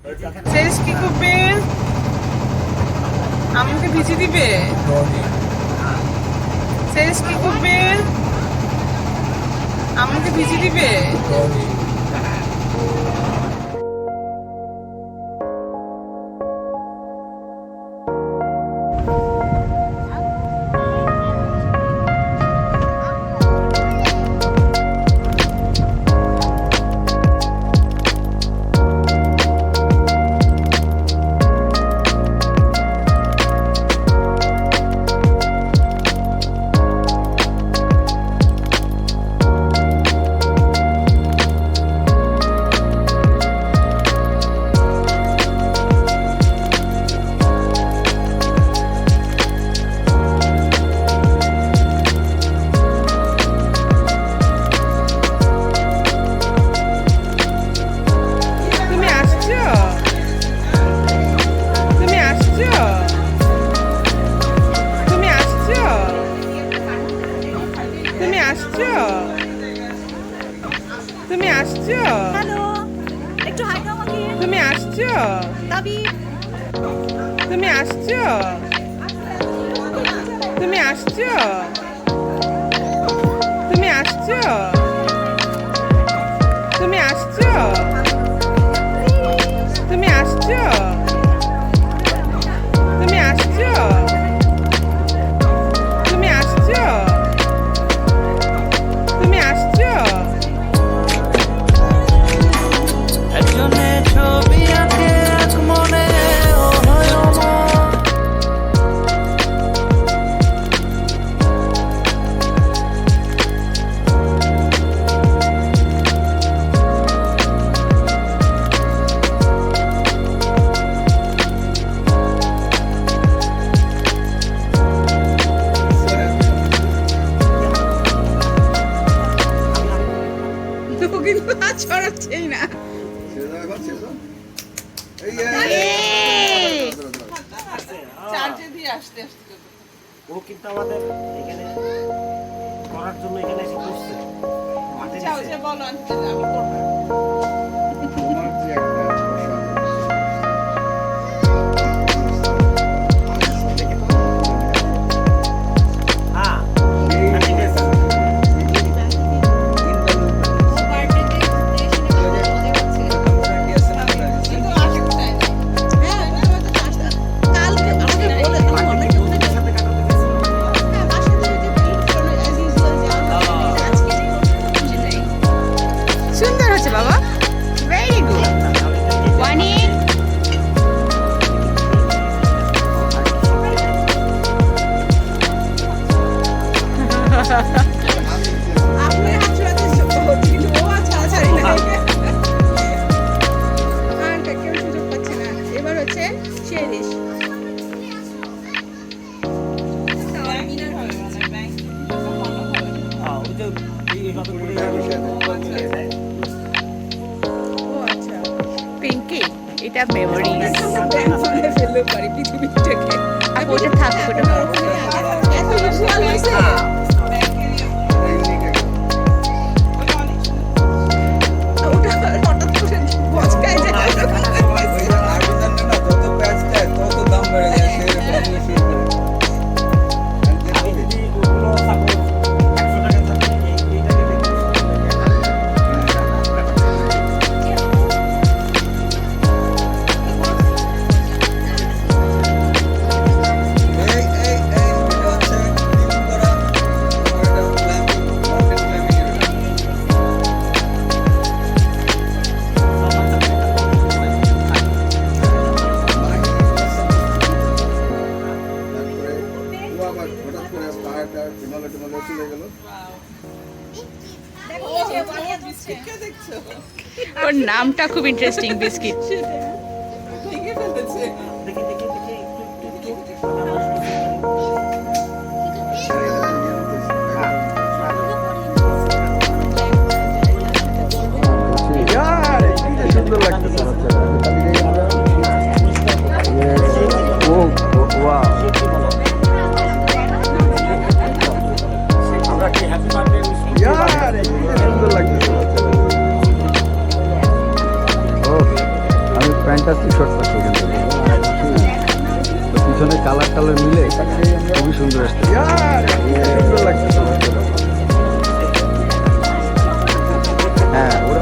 শেষ কি করবে? আমাকে ভিজে দিবে? শেষ কি করবে? আমাকে ভিজে দিবে? তুমি আসছো? হ্যালো, একটু হাই দাও আমাকে। তুমি আসছো? দাবি তুমি আসছো? তুমি আসছো? তুমি আসছো? তুমি আসছো? তুমি আসছো? তুমি আসছো? তুমি আসছো? তুমি আসছো? একজনে ছবি আঁকে এক মনে কিন্তু আর ছড়াচ্ছেই না। চার্জে দিয়ে আসতে আসতে ও কিন্তু আমাদের এখানে করার জন্য এখানে এসে বসছে মাঠে যাও যে বলো আমি করবো। তোমার যে একটা হ্যাঁ ঠিক আছে কিন্তু আসতে চাই না। সুন্দর হচ্ছে বাবা, ভেরি গুড। অনেক আপনার হাত ছড়াতে হচ্ছে কিন্তু ও আর ছাড়াছাড়ি নাই। আর কেউ সুযোগ পাচ্ছে না। এবার হচ্ছে শেরিশ। ওই যে এইভাবে করে ও আচ্ছা, পিঙ্কি এটা মেমোরি ফেলতে পারি পৃথিবী থেকে। আর ওটা থাকবে, ওটা এত ভিজুয়াল হয়েছে। ওটা হঠাৎ করে বচকায় যায়। যত প্যাচ দেয় তত দাম বেড়ে যায় আমি যদি ওগুলো সাপোজ 100 টাকা থাকে এইটাকে দেখি ওর নামটা খুব ইন্টারেস্টিং, বিস্কিট। দেখি দেখি দেখি একটু সুন্দর লাগতেছে আমরা কি হ্যাপি বার্থডে সুন্দর লাগতেছে। একটা টি শার্ট পাচ্ছে এখান থেকে। তো পিছনে কালার টালার মিলে খুবই সুন্দর আসছে, সুন্দর লাগছে। হ্যাঁ ওরা